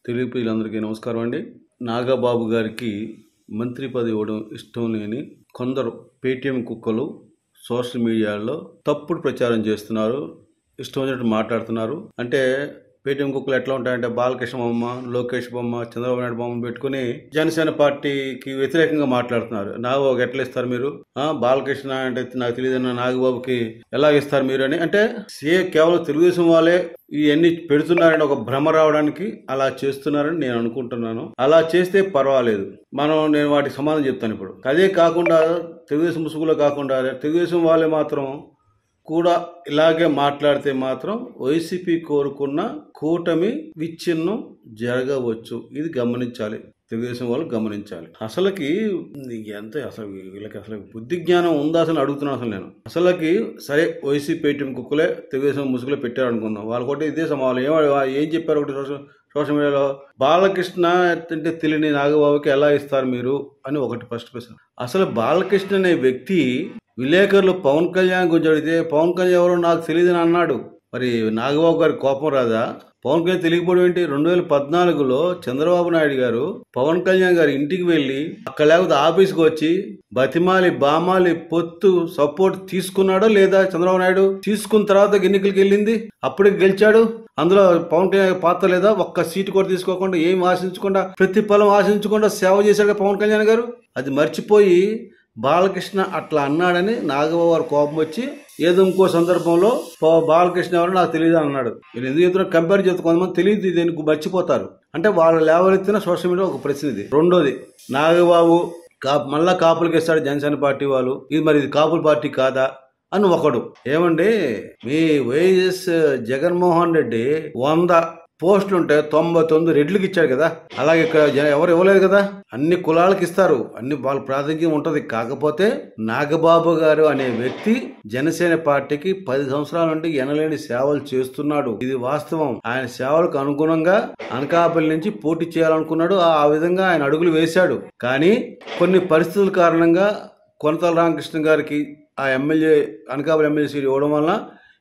తెలుగు ప్రజలందరికీ నమస్కారం అండి. నాగబాబు గారికి మంత్రి పదవి ఇవ్వడం ఇష్టం లేని కొందరు పేటీఎం కుక్కలు సోషల్ మీడియాలో తప్పుడు ప్రచారం చేస్తున్నారు. ఇష్టం వచ్చినట్టు మాట్లాడుతున్నారు. అంటే పేటీఎం కుక్కలు ఎట్లా ఉంటాయంటే బాలకృష్ణ బొమ్మ, లోకేష్ బొమ్మ, చంద్రబాబు నాయుడు బొమ్మ పెట్టుకుని జనసేన పార్టీకి వ్యతిరేకంగా మాట్లాడుతున్నారు. నాగబాబుకి ఎట్లా ఇస్తారు మీరు? బాలకృష్ణ అంటే నాకు తెలియదన్న నాగబాబుకి ఎలా ఇస్తారు మీరు అని అంటే కేవలం తెలుగుదేశం వాళ్ళే ఇవన్నీ పెడుతున్నారని ఒక భ్రమ రావడానికి అలా చేస్తున్నారని నేను అనుకుంటున్నాను. అలా చేస్తే పర్వాలేదు, నేను వాటికి సమాధానం చెప్తాను. ఇప్పుడు అదే కాకుండా తెలుగుదేశం ముసుగులో కాకుండా తెలుగుదేశం వాళ్ళే మాత్రం కూడా ఇలాగే మాట్లాడితే మాత్రం వైసీపీ కోరుకున్న కూటమి విచ్ఛిన్నం జరగవచ్చు. ఇది గమనించాలి, తెలుగుదేశం వాళ్ళు గమనించాలి. అసలుకి వీళ్ళకి అసలు బుద్ధి జ్ఞానం ఉందా అసలు అడుగుతున్నాను. నేను అసలుకి సరే వైసీపీ పేటీఎం కుక్కలే తెలుగుదేశం ముసుగులే పెట్టారు అనుకుందాం. వాళ్ళు కూడా ఇదే సమాధానం ఏం చెప్పారు ఒకటి సోషల్ మీడియాలో, బాలకృష్ణ అంటే తెలియని నాగబాబుకి ఎలా ఇస్తారు మీరు అని ఒకటి ఫస్ట్ క్వశ్చన్. అసలు బాలకృష్ణ అనే వ్యక్తి విలేకరులు పవన్ కళ్యాణ్ గురించి అడిగితే పవన్ కళ్యాణ్ ఎవరో నాకు తెలియదని అన్నాడు. మరి నాగబాబు గారి కోపం రాదా? పవన్ కళ్యాణ్ తెలియకపోవడం ఏంటి? 2014లో చంద్రబాబు నాయుడు గారు పవన్ కళ్యాణ్ గారి ఇంటికి వెళ్లి అక్కడ లేకపోతే ఆఫీస్కి వచ్చి బతిమాలి బామాలి పొత్తు సపోర్ట్ తీసుకున్నాడో లేదా? చంద్రబాబు నాయుడు తీసుకున్న తర్వాత ఎన్నికలకు వెళ్ళింది, అప్పటికి గెలిచాడు. అందులో పవన్ కళ్యాణ్ పాత్ర లేదా? ఒక్క సీటు కూడా తీసుకోకుండా, ఏం ఆశించకుండా, ప్రతిఫలం ఆశించకుండా సేవ చేశాడు పవన్ కళ్యాణ్ గారు. అది మర్చిపోయి బాలకృష్ణ అట్లా అన్నాడని నాగబాబు గారు కోపం వచ్చి ఏదో ఇంకో సందర్భంలో బాలకృష్ణ ఎవరో నాకు తెలియదు అన్నాడు. వీళ్ళు ఎందుకు చెప్తున్నా కంపేర్ చేస్తే కొంతమంది తెలియదు, దీనికి మర్చిపోతారు. అంటే వాళ్ళ లేవలెత్తిన సోషల్ మీడియా ఒక ప్రశ్న ఇది. రెండోది, నాగబాబు మళ్ళా కాపులకి ఇస్తాడు జనసేన పార్టీ వాళ్ళు, ఇది కాపుల పార్టీ కాదా అని ఒకడు. ఏమండి, మీ వైఎస్ జగన్మోహన్ రెడ్డి 100 పోస్టులు ఉంటే 99 రెడ్లకు ఇచ్చాడు కదా. అలాగే ఇక్కడ ఎవరు ఇవ్వలేదు కదా. అన్ని కులాలకు ఇస్తారు, అన్ని వాళ్ళ ప్రాతినిధ్యం ఉంటది. కాకపోతే నాగబాబు గారు అనే వ్యక్తి జనసేన పార్టీకి 10 సంవత్సరాల నుండి ఎనలేని సేవలు చేస్తున్నాడు. ఇది వాస్తవం. ఆయన సేవలకు అనుగుణంగా అనకాపల్లి నుంచి పోటీ చేయాలనుకున్నాడు. ఆ విధంగా ఆయన అడుగులు వేశాడు. కానీ కొన్ని పరిస్థితుల కారణంగా కొనతాల రామకృష్ణ గారికి ఆ అనకాపల్లి ఎమ్మెల్యే సీట్ ఇవ్వడం వలన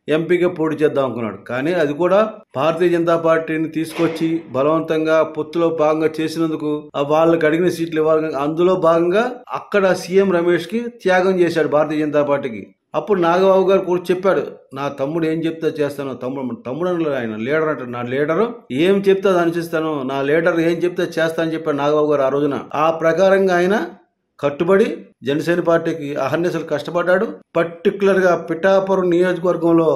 ఎంపీగా పోటీ చేద్దాం అనుకున్నాడు. కానీ అది కూడా భారతీయ జనతా పార్టీని తీసుకొచ్చి బలవంతంగా పొత్తులో భాగంగా చేసినందుకు వాళ్ళకి అడిగిన సీట్లు ఇవ్వాలి. అందులో భాగంగా అక్కడ సీఎం రమేష్ కి త్యాగం చేశాడు భారతీయ జనతా పార్టీకి. అప్పుడు నాగబాబు గారు కూడా చెప్పాడు, నా తమ్ముడు ఏం చెప్తే చేస్తాను. తమ్ముడు అని ఆయన లీడర్ అంటారు. నా లీడరు ఏం చెప్తే అది అనుసరిస్తాను, నా లీడర్ ఏం చెప్తే చేస్తానని చెప్పాడు నాగబాబు గారు ఆ రోజున. ఆ ప్రకారంగా ఆయన కట్టుబడి జనసేన పార్టీకి అహర్నిశలు కష్టపడ్డాడు. పర్టికులర్ గా పిఠాపురం నియోజకవర్గంలో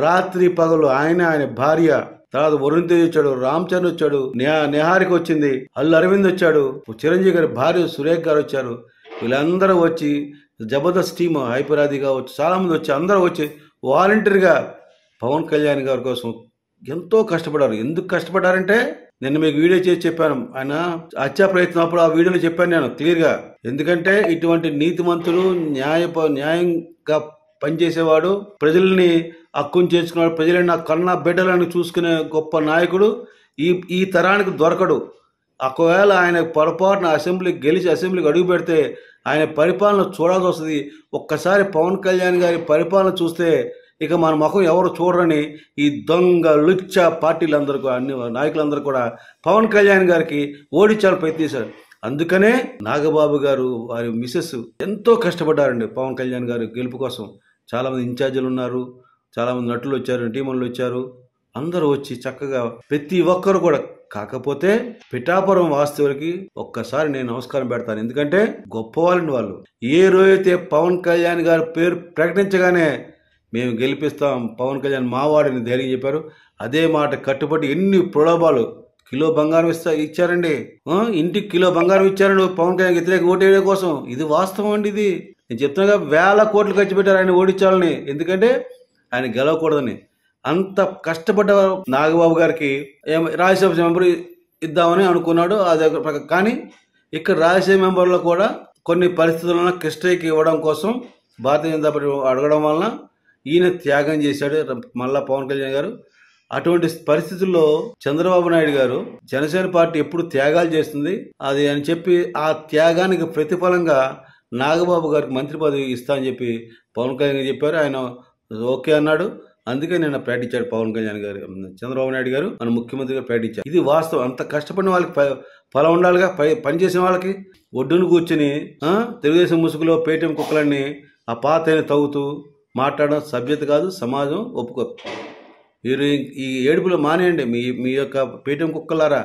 రాత్రి పగలు ఆయన భార్య, తర్వాత వరుణ్ తేజ్ వచ్చాడు, రామ్ చరణ్ వచ్చాడు, నిహారిక వచ్చింది, అల్లు అరవింద్ వచ్చాడు, చిరంజీవి గారి భార్య సురేఖ్ గారు వచ్చారు. వీళ్ళందరూ వచ్చి జబర్దస్త్ టీమ్ హైపరాది కావచ్చు, చాలా మంది వచ్చి అందరూ వచ్చి వాలంటీర్గా పవన్ కళ్యాణ్ గారి కోసం ఎంతో కష్టపడారు. ఎందుకు కష్టపడ్డారంటే నిన్న మీకు వీడియో చేసి చెప్పాను. ఆయన హత్యా ప్రయత్నం అప్పుడు ఆ వీడియోలో చెప్పాను నేను క్లియర్ గా. ఎందుకంటే ఇటువంటి నీతిమంతుడు, న్యాయంగా పనిచేసేవాడు, ప్రజల్ని హక్కును చేర్చుకున్నాడు, ప్రజలని నా కన్నా బిడ్డలను చూసుకునే గొప్ప నాయకుడు ఈ తరానికి దొరకడు. ఒకవేళ ఆయన పొరపాటున గెలిచి అసెంబ్లీకి అడుగు పెడితే ఆయన పరిపాలన చూడాల్సి వస్తుంది. ఒక్కసారి పవన్ కళ్యాణ్ గారి పరిపాలన చూస్తే ఇక మన ముఖం ఎవరు చూడరని ఈ దొంగ లుచ్చ పార్టీలందరూ, అన్ని నాయకులందరూ కూడా పవన్ కళ్యాణ్ గారికి ఓడించాలని ప్రయత్నించారు. అందుకనే నాగబాబు గారు వారి మిసెస్ ఎంతో కష్టపడ్డారండి పవన్ కళ్యాణ్ గారు గెలుపు కోసం. చాలా మంది ఇన్ఛార్జీలు ఉన్నారు, చాలా మంది నటులు వచ్చారు, టీములు వచ్చారు, అందరూ వచ్చి చక్కగా ప్రతి ఒక్కరు కూడా. కాకపోతే పిఠాపురం వాస్తవులకి ఒక్కసారి నేను నమస్కారం పెడతాను. ఎందుకంటే గొప్పవాళ్ళని వాళ్ళు. ఏ రోజైతే పవన్ కళ్యాణ్ గారి పేరు ప్రకటించగానే మేము గెలిపిస్తాం, పవన్ కళ్యాణ్ మావాడిని ధైర్యం చెప్పారు. అదే మాట కట్టుబడి ఎన్ని ప్రలోభాలు, కిలో బంగారం ఇచ్చారండి, ఇంటికి కిలో బంగారం ఇచ్చారండి పవన్ కళ్యాణ్ వ్యతిరేక ఓటేయడం కోసం. ఇది వాస్తవం అండి. ఇది నేను చెప్తున్నా, 1000 కోట్లు ఖర్చు పెట్టారు ఆయన ఓడించాలని. ఎందుకంటే ఆయన గెలవకూడదని. అంత కష్టపడ్డ నాగబాబు గారికి రాజ్యసభ మెంబర్ ఇద్దామని అనుకున్నాడు. అదే కానీ ఇక్కడ రాజ్యసభ మెంబర్లో కూడా కొన్ని పరిస్థితులను కృష్ణయ్యకి ఇవ్వడం కోసం భారతీయ జనతా పార్టీ అడగడం వలన ఈయన త్యాగం చేశాడు మళ్ళా పవన్ కళ్యాణ్ గారు. అటువంటి పరిస్థితుల్లో చంద్రబాబు నాయుడు గారు జనసేన పార్టీ ఎప్పుడు త్యాగాలు చేస్తుంది అది అని చెప్పి ఆ త్యాగానికి ప్రతిఫలంగా నాగబాబు గారికి మంత్రి పదవి ఇస్తా అని చెప్పి పవన్ కళ్యాణ్ చెప్పారు. ఆయన ఓకే అన్నాడు. అందుకే నేను ప్రకటించాడు పవన్ కళ్యాణ్ గారు, చంద్రబాబు నాయుడు గారు మన ముఖ్యమంత్రిగా ప్రకటించారు. ఇది వాస్తవం. అంత కష్టపడిన వాళ్ళకి ఫలం ఉండాలిగా. పనిచేసిన వాళ్ళకి ఒడ్డును కూర్చుని తెలుగుదేశం ముసుగులో పేటీఎం కుక్కలన్నీ ఆ పాతని తవ్వుతూ మాట్లాడడం సభ్యత కాదు, సమాజం ఒప్పుకోరు. మీరు ఈ ఏడుపులు మానేయండి. మీ యొక్క పేటీఎం కుక్కలారా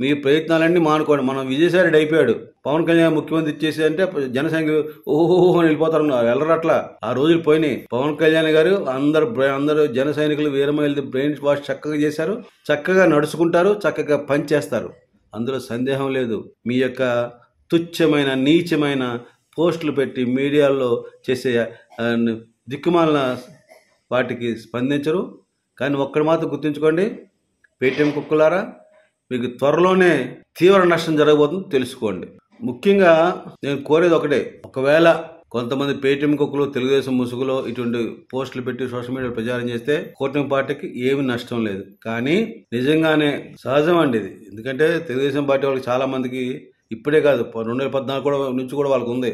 మీ ప్రయత్నాలన్నీ మానుకోండి. మనం విజయసాయి అయిపోయాడు, పవన్ కళ్యాణ్ ముఖ్యమంత్రి ఇచ్చేసి అంటే జనసంఘ ఓహో అని వెళ్ళిపోతారు, వెళ్ళరట్లా. ఆ రోజులు పోయినాయి. పవన్ కళ్యాణ్ గారు అందరూ జన సైనికులు వీరమహిళ బ్రెయిన్ వాష్ చక్కగా చేశారు, చక్కగా నడుచుకుంటారు, చక్కగా పనిచేస్తారు. అందులో సందేహం లేదు. మీ యొక్క తుచ్చమైన నీచమైన పోస్టులు పెట్టి మీడియాలో చేసే దిక్కుమాలిన వాటికి స్పందించరు. కానీ ఒక్కడు మాత్రం గుర్తుంచుకోండి, పేటీఎం కుక్కలారా, మీకు త్వరలోనే తీవ్ర నష్టం జరగబోతుంది, తెలుసుకోండి. ముఖ్యంగా నేను కోరేది ఒకటే, ఒకవేళ కొంతమంది పేటీఎం కుక్కలు తెలుగుదేశం ముసుగులో ఇటువంటి పోస్టులు పెట్టి సోషల్ మీడియా ప్రచారం చేస్తే కూటమి పార్టీకి ఏమి నష్టం లేదు. కానీ నిజంగానే సహజం అండి ఇది. ఎందుకంటే తెలుగుదేశం పార్టీ వాళ్ళకి చాలా మందికి ఇప్పుడే కాదు, 2014 కూడా నుంచి కూడా వాళ్ళకి ఉంది.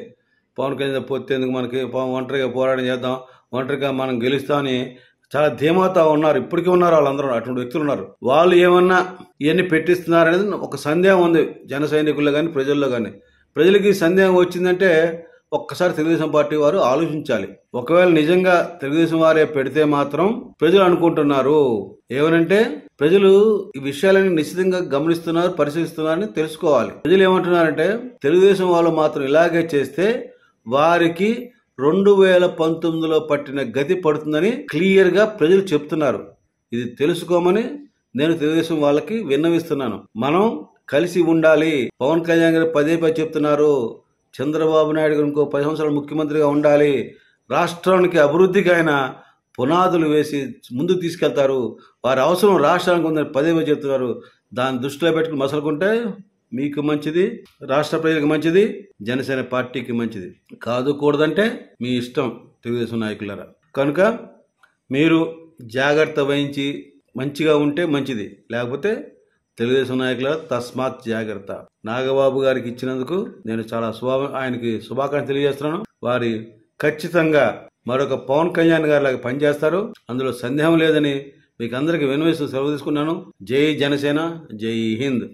పవన్ కళ్యాణ్ పొత్తేందుకు మనకి ఒంటరిగా పోరాటం చేద్దాం, ఒంటరిగా మనం గెలుస్తామని చాలా ధీమాతో ఉన్నారు. ఇప్పటికీ ఉన్నారు వాళ్ళందరూ, అటువంటి వ్యక్తులు ఉన్నారు. వాళ్ళు ఏమన్నా ఇవన్నీ పెట్టిస్తున్నారనేది ఒక సందేహం ఉంది జన సైనికుల్లో కానీ ప్రజల్లో కానీ. ప్రజలకి సందేహం వచ్చిందంటే ఒక్కసారి తెలుగుదేశం పార్టీ వారు ఆలోచించాలి. ఒకవేళ నిజంగా తెలుగుదేశం వారే పెడితే మాత్రం ప్రజలు అనుకుంటున్నారు ఏమనంటే, ప్రజలు ఈ విషయాలని నిశ్చితంగా గమనిస్తున్నారు, పరిశీలిస్తున్నారని తెలుసుకోవాలి. ప్రజలు ఏమంటున్నారంటే, తెలుగుదేశం వాళ్ళు మాత్రం ఇలాగే చేస్తే వారికి 2019లో పట్టిన గతి పడుతుందని క్లియర్ గా ప్రజలు చెప్తున్నారు. ఇది తెలుసుకోమని నేను తెలుగుదేశం వాళ్ళకి విన్నవిస్తున్నాను. మనం కలిసి ఉండాలి. పవన్ కళ్యాణ్ గారు పదే చెప్తున్నారు, చంద్రబాబు నాయుడు గారు ఇంకో 10 సంవత్సరాలు ముఖ్యమంత్రిగా ఉండాలి, రాష్ట్రానికి అభివృద్ధికి ఆయన పునాదులు వేసి ముందుకు తీసుకెళ్తారు, వారి అవసరం రాష్ట్రానికి ఉందని పదే చెప్తున్నారు. దాన్ని దృష్టిలో పెట్టుకుని మసలుకుంటే మీకు మంచిది, రాష్ట్ర ప్రజలకు మంచిది, జనసేన పార్టీకి మంచిది. కాదు కూడదంటే మీ ఇష్టం తెలుగుదేశం నాయకులారా. కనుక మీరు జాగ్రత్త వహించి మంచిగా ఉంటే మంచిది, లేకపోతే తెలుగుదేశం నాయకుల తస్మాత్ జాగ్రత్త. నాగబాబు గారికి ఇచ్చినందుకు నేను చాలా ఆయనకి శుభాకాంక్షలు తెలియజేస్తున్నాను. వారి ఖచ్చితంగా మరొక పవన్ కళ్యాణ్ గారి లాగా పనిచేస్తారు, అందులో సందేహం లేదని మీకు అందరికీ వినవిస్తూ సెలవు తీసుకున్నాను. జై జనసేన, జై హింద్.